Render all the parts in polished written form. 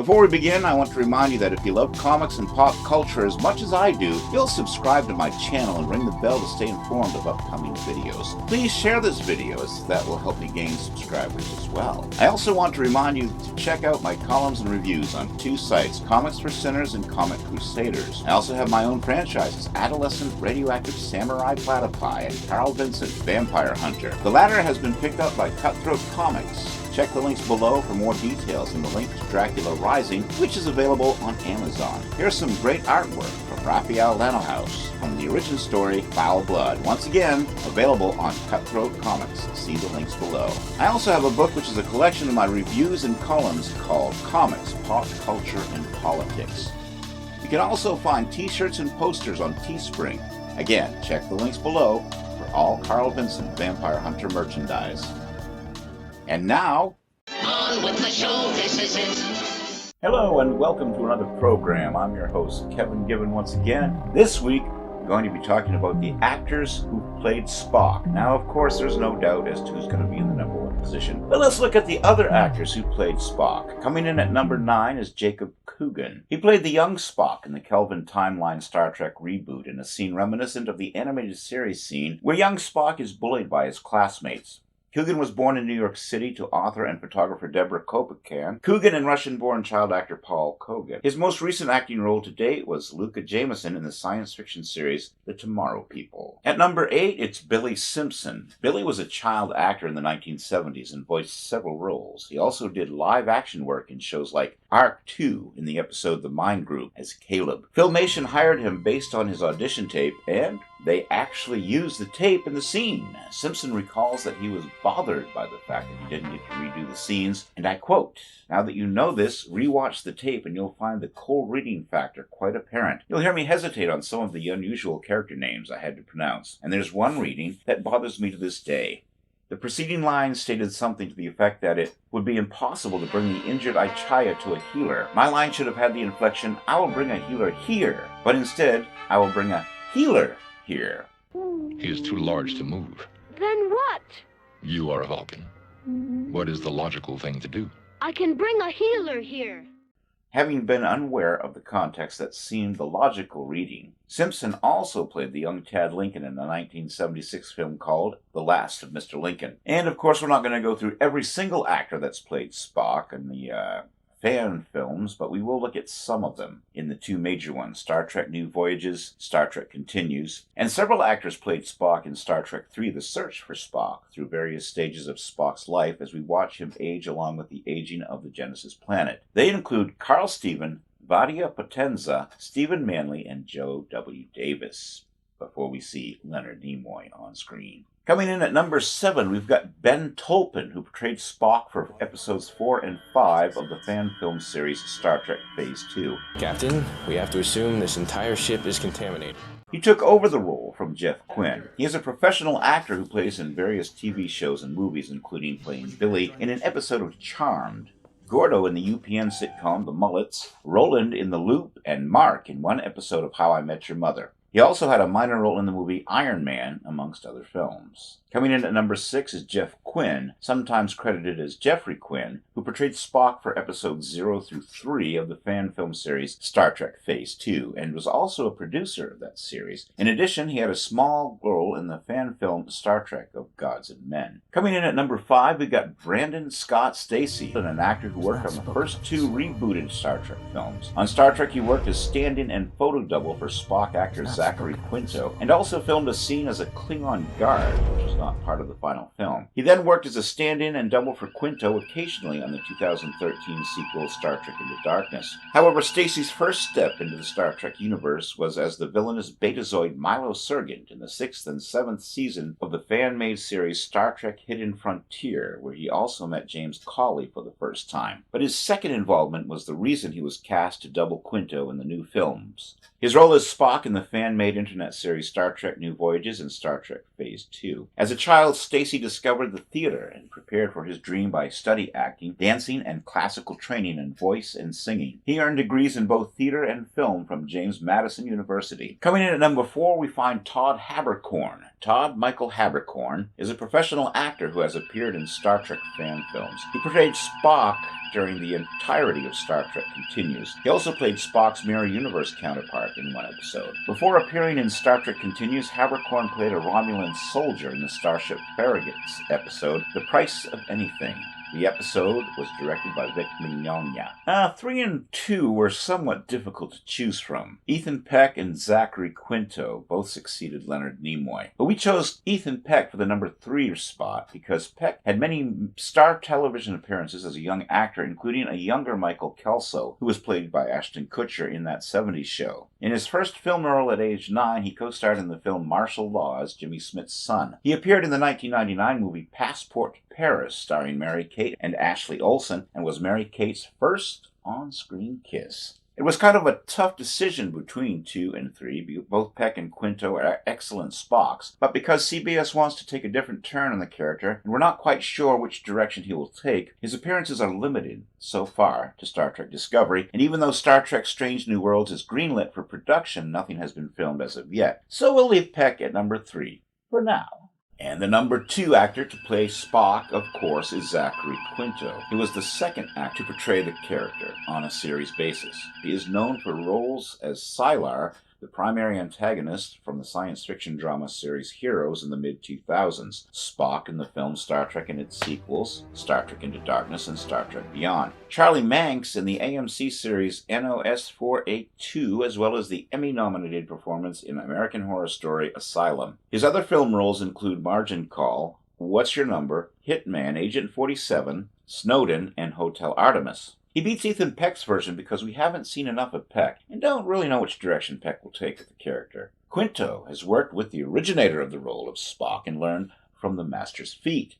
Before we begin, I want to remind you that if you love comics and pop culture as much as I do, you'll subscribe to my channel and ring the bell to stay informed of upcoming videos. Please share this video, as that will help me gain subscribers as well. I also want to remind you to check out my columns and reviews on two sites, Comics for Sinners and Comic Crusaders. I also have my own franchises, Adolescent Radioactive Samurai Platypi and Carl Vincent Vampire Hunter. The latter has been picked up by Cutthroat Comics. Check the links below for more details and the link to Dracula Rising, which is available on Amazon. Here's some great artwork from Raphael Lanohouse from the origin story Foul Blood. Once again, available on Cutthroat Comics. See the links below. I also have a book which is a collection of my reviews and columns called Comics, Pop Culture, and Politics. You can also find t-shirts and posters on Teespring. Again, check the links below for all Carl Vincent Vampire Hunter merchandise. And now, on with the show, this is it. Hello and welcome to another program. I'm your host, Kevin Gibbon, once again. This week, we're going to be talking about the actors who played Spock. Now, of course, there's no doubt as to who's going to be in the number one position. But let's look at the other actors who played Spock. Coming in at number 9 is Jacob Kogan. He played the young Spock in the Kelvin Timeline Star Trek reboot in a scene reminiscent of the animated series scene where young Spock is bullied by his classmates. Coogan was born in New York City to author and photographer Deborah Kopican. Coogan and Russian-born child actor Paul Kogan. His most recent acting role to date was Luca Jameson in the science fiction series The Tomorrow People. At number 8, it's Billy Simpson. Billy was a child actor in the 1970s and voiced several roles. He also did live-action work in shows like Arc 2 in the episode The Mind Group as Caleb. Filmation hired him based on his audition tape, and they actually used the tape in the scene. Simpson recalls that he was bothered by the fact that he didn't get to redo the scenes, and I quote, "Now that you know this, rewatch the tape and you'll find the cold reading factor quite apparent. You'll hear me hesitate on some of the unusual character names I had to pronounce, and there's one reading that bothers me to this day. The preceding line stated something to the effect that it would be impossible to bring the injured Ichaya to a healer. My line should have had the inflection, I will bring a healer here, but instead, I will bring a healer here." He is too large to move. Then what? You are a Vulcan. What is the logical thing to do? I can bring a healer here. Having been unaware of the context that seemed the logical reading, Simpson also played the young Tad Lincoln in the 1976 film called The Last of Mr. Lincoln. And of course, we're not going to go through every single actor that's played Spock in the fan films, but we will look at some of them in the two major ones, Star Trek New Voyages, Star Trek Continues, and several actors played Spock in Star Trek III, The Search for Spock, through various stages of Spock's life as we watch him age along with the aging of the Genesis planet. They include Carl Steven, Vadia Potenza, Stephen Manley, and Joe W. Davis, before we see Leonard Nimoy on screen. Coming in at number 7, we've got Ben Tolpin, who portrayed Spock for episodes 4 and 5 of the fan film series Star Trek Phase 2. Captain, we have to assume this entire ship is contaminated. He took over the role from Jeff Quinn. He is a professional actor who plays in various TV shows and movies, including playing Billy in an episode of Charmed, Gordo in the UPN sitcom The Mullets, Roland in The Loop, and Mark in one episode of How I Met Your Mother. He also had a minor role in the movie Iron Man, amongst other films. Coming in at number 6 is Jeff Quinn, sometimes credited as Jeffrey Quinn, who portrayed Spock for episodes 0 through 3 of the fan film series Star Trek Phase 2, and was also a producer of that series. In addition, he had a small role in the fan film Star Trek of Gods and Men. Coming in at number 5, we got Brandon Scott Stacy, an actor who worked on the first 2 rebooted Star Trek films. On Star Trek, he worked as stand-in and photo double for Spock actor Zachary Quinto, and also filmed a scene as a Klingon guard, which was not part of the final film. He then worked as a stand-in and double for Quinto occasionally on the 2013 sequel Star Trek Into Darkness. However, Stacy's first step into the Star Trek universe was as the villainous Betazoid Milo Sergeant in the 6th and 7th season of the fan-made series Star Trek Hidden Frontier, where he also met James Cawley for the first time. But his second involvement was the reason he was cast to double Quinto in the new films. His role as Spock in the fan-made internet series Star Trek New Voyages and Star Trek Phase 2. As a child, Stacy discovered the theater and prepared for his dream by study acting, dancing, and classical training in voice and singing. He earned degrees in both theater and film from James Madison University. Coming in at number 4, we find Todd Haberkorn. Todd Michael Haberkorn is a professional actor who has appeared in Star Trek fan films. He portrayed Spock during the entirety of Star Trek Continues. He also played Spock's Mirror Universe counterpart in one episode. Before appearing in Star Trek Continues, Haberkorn played a Romulan soldier in the Starship Farragut's episode, The Price of Anything. The episode was directed by Vic Mignogna. 3 and 2 were somewhat difficult to choose from. Ethan Peck and Zachary Quinto both succeeded Leonard Nimoy. But we chose Ethan Peck for the number 3 spot because Peck had many star television appearances as a young actor, including a younger Michael Kelso, who was played by Ashton Kutcher in That 70s Show. In his first film role at age 9, he co-starred in the film Martial Law as Jimmy Smith's son. He appeared in the 1999 movie Passport to Paris, starring Mary Kate and Ashley Olsen, and was Mary Kate's first on-screen kiss. It was kind of a tough decision between 2 and 3. Both Peck and Quinto are excellent Spocks, but because CBS wants to take a different turn on the character, and we're not quite sure which direction he will take, his appearances are limited so far to Star Trek Discovery, and even though Star Trek Strange New Worlds is greenlit for production, nothing has been filmed as of yet. So we'll leave Peck at number 3 for now. And the number 2 actor to play Spock, of course, is Zachary Quinto. He was the second actor to portray the character on a series basis. He is known for roles as Sylar, the primary antagonist from the science fiction drama series Heroes in the mid-2000s, Spock in the film Star Trek and its sequels, Star Trek Into Darkness and Star Trek Beyond, Charlie Manx in the AMC series NOS 482, as well as the Emmy-nominated performance in American Horror Story Asylum. His other film roles include Margin Call, What's Your Number, Hitman, Agent 47, Snowden, and Hotel Artemis. He beats Ethan Peck's version because we haven't seen enough of Peck and don't really know which direction Peck will take with the character. Quinto has worked with the originator of the role of Spock and learned from the master's feet.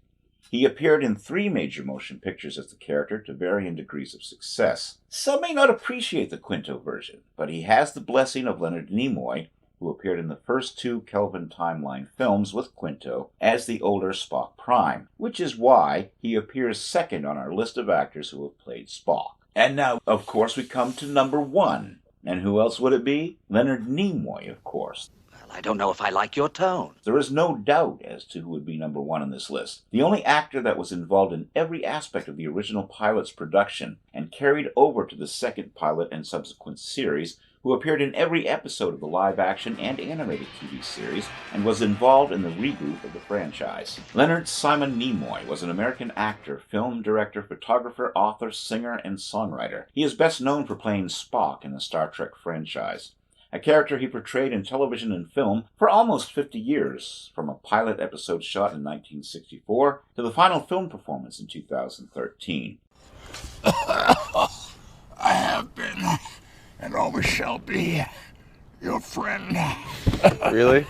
He appeared in 3 major motion pictures as the character to varying degrees of success. Some may not appreciate the Quinto version, but he has the blessing of Leonard Nimoy, who appeared in the first 2 Kelvin Timeline films with Quinto as the older Spock Prime, which is why he appears second on our list of actors who have played Spock. And now, of course, we come to number 1. And who else would it be? Leonard Nimoy, of course. Well, I don't know if I like your tone. There is no doubt as to who would be number 1 on this list. The only actor that was involved in every aspect of the original pilot's production and carried over to the second pilot and subsequent series, who appeared in every episode of the live-action and animated TV series and was involved in the reboot of the franchise. Leonard Simon Nimoy was an American actor, film director, photographer, author, singer, and songwriter. He is best known for playing Spock in the Star Trek franchise, a character he portrayed in television and film for almost 50 years, from a pilot episode shot in 1964 to the final film performance in 2013. I have been, and always shall be, your friend. Really?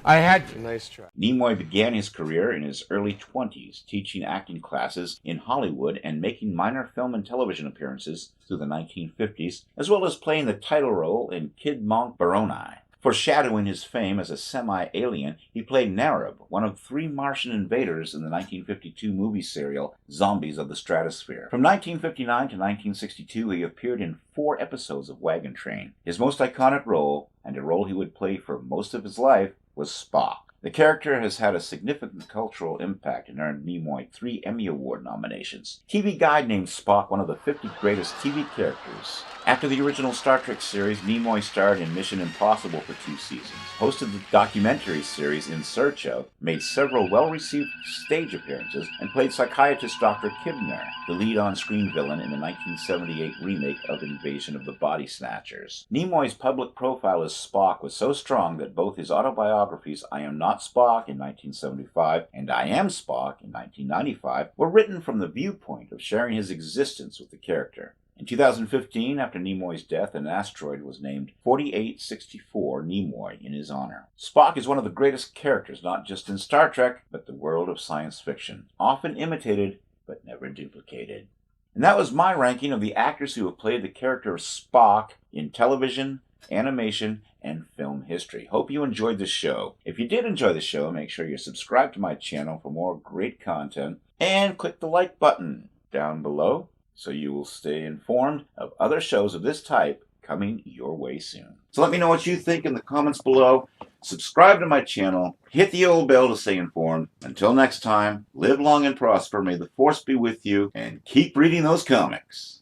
I had Nice try. Nimoy began his career in his early 20s, teaching acting classes in Hollywood and making minor film and television appearances through the 1950s, as well as playing the title role in Kid Monk Baroni. Foreshadowing his fame as a semi-alien, he played Narab, one of 3 Martian invaders in the 1952 movie serial Zombies of the Stratosphere. From 1959 to 1962, he appeared in 4 episodes of Wagon Train. His most iconic role, and a role he would play for most of his life, was Spock. The character has had a significant cultural impact and earned Nimoy 3 Emmy Award nominations. TV Guide named Spock one of the 50 greatest TV characters. After the original Star Trek series, Nimoy starred in Mission Impossible for 2 seasons, hosted the documentary series In Search Of, made several well-received stage appearances, and played psychiatrist Dr. Kibner, the lead on-screen villain in the 1978 remake of Invasion of the Body Snatchers. Nimoy's public profile as Spock was so strong that both his autobiographies I Am Not Spock in 1975 and I Am Spock in 1995 were written from the viewpoint of sharing his existence with the character. In 2015, after Nimoy's death, an asteroid was named 4864 Nimoy in his honor. Spock is one of the greatest characters not just in Star Trek, but the world of science fiction, often imitated but never duplicated. And that was my ranking of the actors who have played the character of Spock in television, animation, and film history. Hope you enjoyed the show. If you did enjoy the show, make sure you're subscribed to my channel for more great content, and click the like button down below so you will stay informed of other shows of this type coming your way soon. So let me know what you think in the comments below. subscribe to my channel, hit the old bell to stay informed. Until next time, live long and prosper, may the Force be with you, and keep reading those comics.